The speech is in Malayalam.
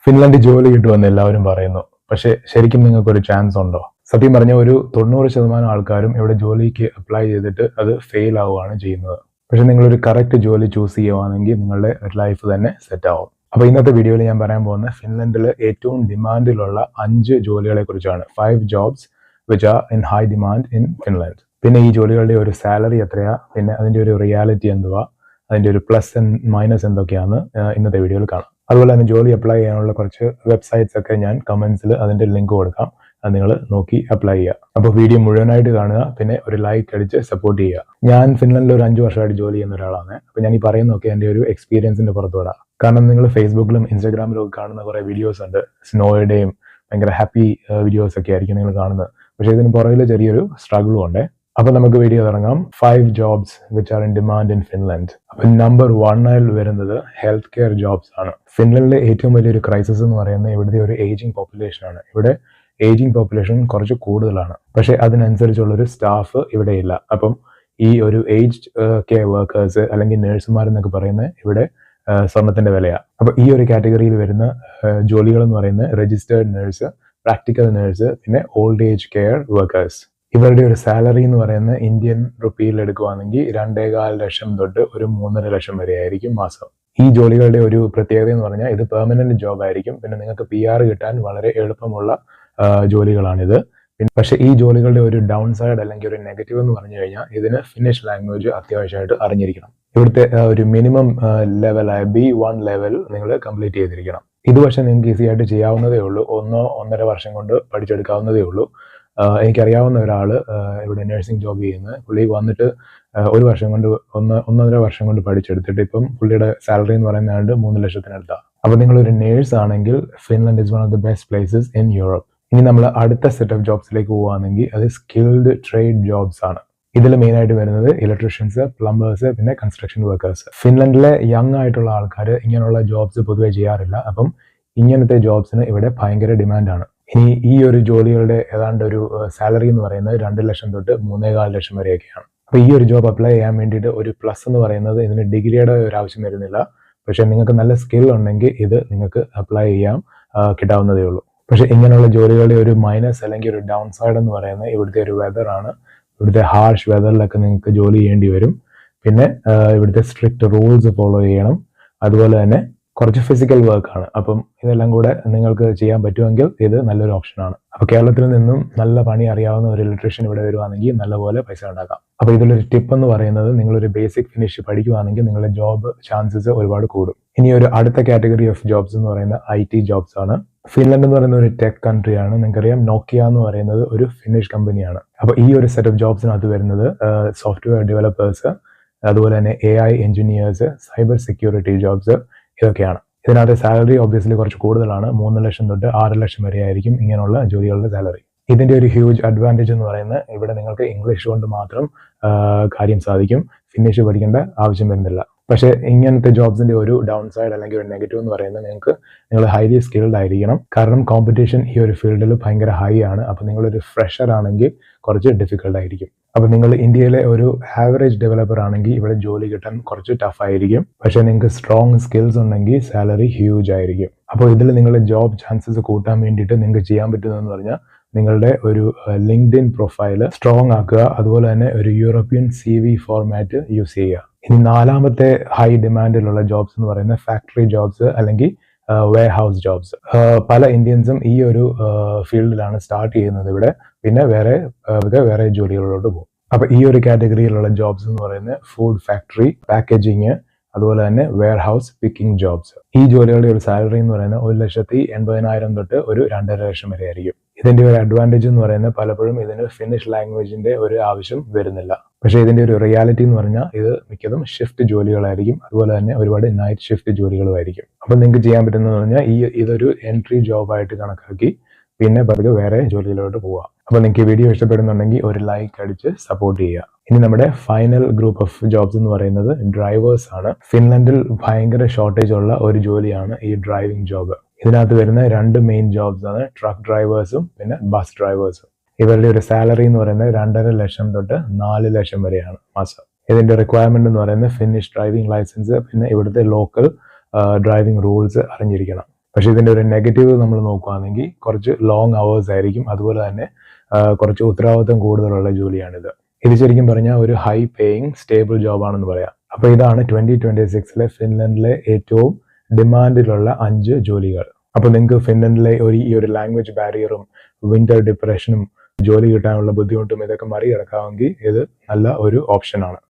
ഫിൻലൻഡിൽ ജോലി കിട്ടുമെന്ന് എല്ലാവരും പറയുന്നു. പക്ഷേ ശരിക്കും നിങ്ങൾക്കൊരു ചാൻസ് ഉണ്ടോ? സത്യം പറഞ്ഞാൽ ഒരു 90% ആൾക്കാരും ഇവിടെ ജോലിക്ക് അപ്ലൈ ചെയ്തിട്ട് അത് ഫെയിൽ ആവുകയാണ് ചെയ്യുന്നത്. പക്ഷെ നിങ്ങളൊരു കറക്റ്റ് ജോലി ചൂസ് ചെയ്യുവാണെങ്കിൽ നിങ്ങളുടെ ലൈഫ് തന്നെ സെറ്റ് ആവും. അപ്പോൾ ഇന്നത്തെ വീഡിയോയിൽ ഞാൻ പറയാൻ പോകുന്നത് ഫിൻലൻഡിൽ ഏറ്റവും ഡിമാൻഡിലുള്ള 5 ജോലികളെ കുറിച്ചാണ്. 5 jobs which are in high demand in Finland. പിന്നെ ഈ ജോലികളുടെ ഒരു സാലറി എത്രയാ, പിന്നെ അതിന്റെ ഒരു റിയാലിറ്റി എന്തുവാ, അതിന്റെ ഒരു പ്ലസ് ആൻഡ് മൈനസ് എന്തൊക്കെയാണെന്ന് ഇന്നത്തെ വീഡിയോയിൽ കാണാം. അതുപോലെ തന്നെ ജോലി അപ്ലൈ ചെയ്യാനുള്ള കുറച്ച് വെബ്സൈറ്റ്സ് ഒക്കെ ഞാൻ കമന്റ്സിൽ അതിന്റെ ലിങ്ക് കൊടുക്കാം. അത് നിങ്ങൾ നോക്കി അപ്ലൈ ചെയ്യുക. അപ്പോൾ വീഡിയോ മുഴുവനായിട്ട് കാണുക, പിന്നെ ഒരു ലൈക്ക് അടിച്ച് സപ്പോർട്ട് ചെയ്യുക. ഞാൻ ഫിൻലൻഡിൽ ഒരു 5 വർഷമായിട്ട് ജോലി ചെയ്യുന്ന ഒരാളാണ്. അപ്പോൾ ഞാൻ ഈ പറയുന്നതൊക്കെ എൻ്റെ ഒരു എക്സ്പീരിയൻസിന്റെ പുറത്തുവിടാം. കാരണം നിങ്ങൾ ഫേസ്ബുക്കിലും ഇൻസ്റ്റാഗ്രാമിലും ഒക്കെ കാണുന്ന കുറേ വീഡിയോസ് ഉണ്ട്. സ്നോയുടെയും ഭയങ്കര ഹാപ്പി വീഡിയോസ് ഒക്കെ ആയിരിക്കും നിങ്ങൾ കാണുന്നത്. പക്ഷേ ഇതിന് പുറകിൽ ചെറിയൊരു സ്ട്രഗിളും ഉണ്ട്. അപ്പൊ നമുക്ക് വീഡിയോ തുടങ്ങാം. 5 jobs which are in demand in Finland. അപ്പൊ നമ്പർ 1 വരുന്നത് ഹെൽത്ത് കെയർ ജോബ്സ് ആണ്. ഫിൻലൻഡിലെ ഏറ്റവും വലിയൊരു ക്രൈസിസ് എന്ന് പറയുന്നത് ഇവിടുത്തെ ഒരു ഏജിങ് പോപ്പുലേഷൻ ആണ്. ഇവിടെ ഏജിങ് പോപ്പുലേഷൻ കുറച്ച് കൂടുതലാണ്, പക്ഷെ അതിനനുസരിച്ചുള്ളൊരു സ്റ്റാഫ് ഇവിടെ ഇല്ല. അപ്പം ഈ ഒരു ഏജ്ഡ് കെയർ വർക്കേഴ്സ് അല്ലെങ്കിൽ നേഴ്സുമാരെന്നൊക്കെ പറയുന്നത് ഇവിടെ സ്വർണത്തിന്റെ വിലയാണ്. അപ്പൊ ഈ ഒരു കാറ്റഗറിയിൽ വരുന്ന ജോലികൾ എന്ന് പറയുന്നത് രജിസ്റ്റേർഡ് നേഴ്സ്, പ്രാക്ടിക്കൽ നേഴ്സ്, പിന്നെ ഓൾഡ് ഏജ് കെയർ വർക്കേഴ്സ്. ഇവരുടെ ഒരു സാലറി എന്ന് പറയുന്നത് ഇന്ത്യൻ റുപ്പിയിൽ എടുക്കുവാണെങ്കിൽ 2.25 ലക്ഷം തൊട്ട് ഒരു 3.5 ലക്ഷം വരെ ആയിരിക്കും മാസം. ഈ ജോലികളുടെ ഒരു പ്രത്യേകത എന്ന് പറഞ്ഞാൽ ഇത് പെർമനന്റ് ജോബ് ആയിരിക്കും. പിന്നെ നിങ്ങൾക്ക് PR കിട്ടാൻ വളരെ എളുപ്പമുള്ള ജോലികളാണിത്. പക്ഷെ ഈ ജോലികളുടെ ഒരു ഡൗൺ സൈഡ് അല്ലെങ്കിൽ ഒരു നെഗറ്റീവ് എന്ന് പറഞ്ഞു കഴിഞ്ഞാൽ ഇതിന് ഫിന്നിഷ് ലാംഗ്വേജ് അത്യാവശ്യമായിട്ട് അറിഞ്ഞിരിക്കണം. ഇവിടുത്തെ ഒരു മിനിമം ലെവലായ B1 ലെവൽ നിങ്ങൾ കംപ്ലീറ്റ് ചെയ്തിരിക്കണം. ഇത് പക്ഷെ നിങ്ങൾക്ക് ഈസി ആയിട്ട് ചെയ്യാവുന്നതേ ഉള്ളൂ. 1-1.5 വർഷം കൊണ്ട് പഠിച്ചെടുക്കാവുന്നതേ ഉള്ളൂ. എനിക്കറിയാവുന്ന ഒരാൾ ഇവിടെ നഴ്സിംഗ് ജോബ് ചെയ്യുന്നത്, പുള്ളി വന്നിട്ട് 1 വർഷം കൊണ്ട് 1.5 വർഷം കൊണ്ട് പഠിച്ചെടുത്തിട്ട് ഇപ്പം പുള്ളിയുടെ സാലറി എന്ന് പറയുന്നത് 3 ലക്ഷത്തിനടുത്താണ്. അപ്പൊ നിങ്ങളൊരു നേഴ്സ് ആണെങ്കിൽ Finland is one of the best places in Europe. ഇനി നമ്മൾ അടുത്ത സെറ്റ് ഓഫ് ജോബ്സിലേക്ക് പോവുകയാണെങ്കിൽ അത് സ്കിൽഡ് ട്രേഡ് ജോബ്സ് ആണ്. ഇതിൽ മെയിൻ ആയിട്ട് വരുന്നത് ഇലക്ട്രീഷ്യൻസ്, പ്ലംബേഴ്സ്, പിന്നെ കൺസ്ട്രക്ഷൻ വർക്കേഴ്സ്. ഫിൻലാൻഡിലെ യങ് ആയിട്ടുള്ള ആൾക്കാർ ഇങ്ങനെയുള്ള ജോബ്സ് പൊതുവെ ചെയ്യാറില്ല. അപ്പം ഇങ്ങനത്തെ ജോബ്സിന് ഇവിടെ ഭയങ്കര ഡിമാൻഡാണ്. ഇനി ഈ ഒരു ജോലികളുടെ ഏതാണ്ട് ഒരു സാലറി എന്ന് പറയുന്നത് 2 ലക്ഷം തൊട്ട് 3.25 ലക്ഷം വരെയൊക്കെയാണ്. അപ്പൊ ഈ ഒരു ജോബ് അപ്ലൈ ചെയ്യാൻ വേണ്ടിയിട്ട് ഒരു പ്ലസ് എന്ന് പറയുന്നത് ഇതിന് ഡിഗ്രിയുടെ ഒരു ആവശ്യം വരുന്നില്ല. പക്ഷെ നിങ്ങൾക്ക് നല്ല സ്കിൽ ഉണ്ടെങ്കിൽ ഇത് നിങ്ങൾക്ക് അപ്ലൈ ചെയ്യാൻ കിട്ടാവുന്നതേ ഉള്ളൂ. പക്ഷെ ഇങ്ങനെയുള്ള ജോലികളുടെ ഒരു മൈനസ് അല്ലെങ്കിൽ ഒരു ഡൗൺ സൈഡ് എന്ന് പറയുന്നത് ഇവിടുത്തെ ഒരു വെതർ ആണ്. ഇവിടുത്തെ ഹാർഷ് വെതറിലൊക്കെ നിങ്ങൾക്ക് ജോലി ചെയ്യേണ്ടി വരും. പിന്നെ ഇവിടുത്തെ സ്ട്രിക്റ്റ് റൂൾസ് ഫോളോ ചെയ്യണം. അതുപോലെ തന്നെ കുറച്ച് ഫിസിക്കൽ വർക്കാണ്. അപ്പം ഇതെല്ലാം കൂടെ നിങ്ങൾക്ക് ചെയ്യാൻ പറ്റുമെങ്കിൽ ഇത് നല്ലൊരു ഓപ്ഷനാണ്. അപ്പൊ കേരളത്തിൽ നിന്നും നല്ല പണി അറിയാവുന്ന ഒരു ഇലക്ട്രീഷ്യൻ ഇവിടെ വരുവാണെങ്കിൽ നല്ലപോലെ പൈസ ഉണ്ടാക്കാം. അപ്പൊ ഇതിലൊരു ടിപ്പ് എന്ന് പറയുന്നത് നിങ്ങളൊരു ബേസിക് ഫിനിഷ് പഠിക്കുവാണെങ്കിൽ നിങ്ങളുടെ ജോബ് ചാൻസസ് ഒരുപാട് കൂടും. ഇനി ഒരു അടുത്ത കാറ്റഗറി ഓഫ് ജോബ്സ് എന്ന് പറയുന്നത് IT ജോബ്സ് ആണ്. ഫിൻലൻഡ് എന്ന് പറയുന്ന ഒരു ടെക് കൺട്രിയാണ്. നിങ്ങൾക്കറിയാം നോക്കിയ എന്ന് പറയുന്നത് ഒരു ഫിനിഷ് കമ്പനിയാണ്. അപ്പൊ ഈ ഒരു സെറ്റ് ഓഫ് ജോബ്സിനകത്ത് വരുന്നത് സോഫ്റ്റ്വെയർ ഡെവലപ്പേഴ്സ്, അതുപോലെ തന്നെ AI engineers, cyber security jobs, ഇതൊക്കെയാണ്. ഇതിനകത്ത് സാലറി ഒബ്വിയസ്ലി കുറച്ച് കൂടുതലാണ്. 3 ലക്ഷം തൊട്ട് 6 ലക്ഷം വരെ ആയിരിക്കും ഇങ്ങനെയുള്ള ജോലികളുടെ സാലറി. ഇതിന്റെ ഒരു ഹ്യൂജ് അഡ്വാൻറ്റേജ് എന്ന് പറയുന്നത് ഇവിടെ നിങ്ങൾക്ക് ഇംഗ്ലീഷ് കൊണ്ട് മാത്രം കാര്യം സാധിക്കും. ഫിനിഷ് പഠിക്കേണ്ട ആവശ്യം വരുന്നില്ല. പക്ഷേ ഇങ്ങനത്തെ ജോബ്സിന്റെ ഒരു ഡൗൺ സൈഡ് അല്ലെങ്കിൽ ഒരു നെഗറ്റീവ് എന്ന് പറയുന്നത് നിങ്ങൾ ഹൈലി സ്കിൽഡ് ആയിരിക്കണം. കാരണം കോമ്പറ്റീഷൻ ഈ ഒരു ഫീൽഡിൽ ഭയങ്കര ഹൈ ആണ്. അപ്പൊ നിങ്ങളൊരു ഫ്രഷർ ആണെങ്കിൽ കുറച്ച് ഡിഫിക്കൽട്ട് ആയിരിക്കും. അപ്പൊ നിങ്ങൾ ഇന്ത്യയിലെ ഒരു ആവറേജ് ഡെവലപ്പർ ആണെങ്കിൽ ഇവിടെ ജോലി കിട്ടാൻ കുറച്ച് ടഫ് ആയിരിക്കും. പക്ഷെ നിങ്ങൾക്ക് സ്ട്രോങ് സ്കിൽസ് ഉണ്ടെങ്കിൽ സാലറി ഹ്യൂജ് ആയിരിക്കും. അപ്പോൾ ഇതിൽ നിങ്ങളുടെ ജോബ് ചാൻസസ് കൂട്ടാൻ വേണ്ടിയിട്ട് നിങ്ങൾക്ക് ചെയ്യാൻ പറ്റുന്നതെന്ന് പറഞ്ഞാൽ നിങ്ങളുടെ ഒരു ലിങ്ക്ഡിൻ പ്രൊഫൈല് സ്ട്രോങ് ആക്കുക. അതുപോലെ തന്നെ ഒരു യൂറോപ്യൻ CV ഫോർമാറ്റ് യൂസ് ചെയ്യുക. ഇനി 4മത്തെ ഹൈ ഡിമാൻഡിലുള്ള ജോബ്സ് എന്ന് പറയുന്നത് ഫാക്ടറി ജോബ്സ് അല്ലെങ്കിൽ വെയർ ഹൗസ് ജോബ്സ്. പല ഇന്ത്യൻസും ഈ ഒരു ഫീൽഡിലാണ് സ്റ്റാർട്ട് ചെയ്യുന്നത് ഇവിടെ. പിന്നെ വേറെ ജോലികളിലോട്ട് പോകും. അപ്പൊ ഈ ഒരു കാറ്റഗറിയിലുള്ള ജോബ്സ് എന്ന് പറയുന്നത് ഫുഡ് ഫാക്ടറി, പാക്കേജിങ്, അതുപോലെ തന്നെ വെയർ ഹൗസ് പിക്കിംഗ് ജോബ്സ്. ഈ ജോലികളുടെ ഒരു സാലറി എന്ന് പറയുന്നത് 1,80,000 തൊട്ട് ഒരു 2.5 ലക്ഷം വരെ ആയിരിക്കും. ഇതിന്റെ ഒരു അഡ്വാൻറ്റേജ് എന്ന് പറയുന്നത് പലപ്പോഴും ഇതിന് ഫിനിഷ് ലാംഗ്വേജിന്റെ ഒരു ആവശ്യം വരുന്നില്ല. പക്ഷേ ഇതിന്റെ ഒരു റിയാലിറ്റി എന്ന് പറഞ്ഞാൽ ഇത് മിക്കതും ഷിഫ്റ്റ് ജോലികളായിരിക്കും. അതുപോലെ തന്നെ ഒരുപാട് നൈറ്റ് ഷിഫ്റ്റ് ജോലികളുമായിരിക്കും. അപ്പൊ നിങ്ങൾക്ക് ചെയ്യാൻ പറ്റുന്നതെന്ന് പറഞ്ഞാൽ ഇതൊരു എൻട്രി ജോബായിട്ട് കണക്കാക്കി പിന്നെ പതുക്കെ വേറെ ജോലിയിലോട്ട് പോവാം. അപ്പൊ നിങ്ങൾക്ക് ഈ വീഡിയോ ഇഷ്ടപ്പെടുന്നുണ്ടെങ്കിൽ ഒരു ലൈക്ക് അടിച്ച് സപ്പോർട്ട് ചെയ്യുക. ഇനി നമ്മുടെ ഫൈനൽ ഗ്രൂപ്പ് ഓഫ് ജോബ്സ് എന്ന് പറയുന്നത് ഡ്രൈവേഴ്സ് ആണ്. ഫിൻലൻഡിൽ ഭയങ്കര ഷോർട്ടേജ് ഉള്ള ഒരു ജോലിയാണ് ഈ ഡ്രൈവിംഗ് ജോബ്. ഇതിനകത്ത് വരുന്ന 2 മെയിൻ ജോബ്സ് ആണ് ട്രക്ക് ഡ്രൈവേഴ്സും പിന്നെ ബസ് ഡ്രൈവേഴ്സും. ഇവരുടെ ഒരു സാലറി എന്ന് പറയുന്നത് 2.5 ലക്ഷം തൊട്ട് 4 ലക്ഷം വരെയാണ് മാസം. ഇതിന്റെ റിക്വയർമെന്റ് എന്ന് പറയുന്നത് ഫിനിഷ് ഡ്രൈവിംഗ് ലൈസൻസ്, പിന്നെ ഇവിടുത്തെ ലോക്കൽ ഡ്രൈവിംഗ് റൂൾസ് അറിഞ്ഞിരിക്കണം. പക്ഷേ ഇതിൻ്റെ ഒരു നെഗറ്റീവ് നമ്മൾ നോക്കുകയാണെങ്കിൽ കുറച്ച് ലോങ് അവേഴ്സ് ആയിരിക്കും, അതുപോലെ തന്നെ കുറച്ച് ഉത്തരവാദിത്വം കൂടുതലുള്ള ജോലിയാണിത്. ഇത് ശരിക്കും പറഞ്ഞാൽ ഒരു ഹൈ പേയിങ് സ്റ്റേബിൾ ജോബാണെന്ന് പറയാം. അപ്പോൾ ഇതാണ് 2026 ഫിൻലൻഡിലെ ഏറ്റവും ഡിമാൻഡിലുള്ള 5 ജോലികൾ. അപ്പോൾ നിങ്ങൾക്ക് ഫിൻലൻഡിലെ ഈ ഒരു ലാംഗ്വേജ് ബാരിയറും വിന്റർ ഡിപ്രഷനും ജോലി കിട്ടാനുള്ള ബുദ്ധിമുട്ടും ഇതൊക്കെ മറികടക്കാമെങ്കിൽ ഇത് നല്ല ഒരു ഓപ്ഷനാണ്.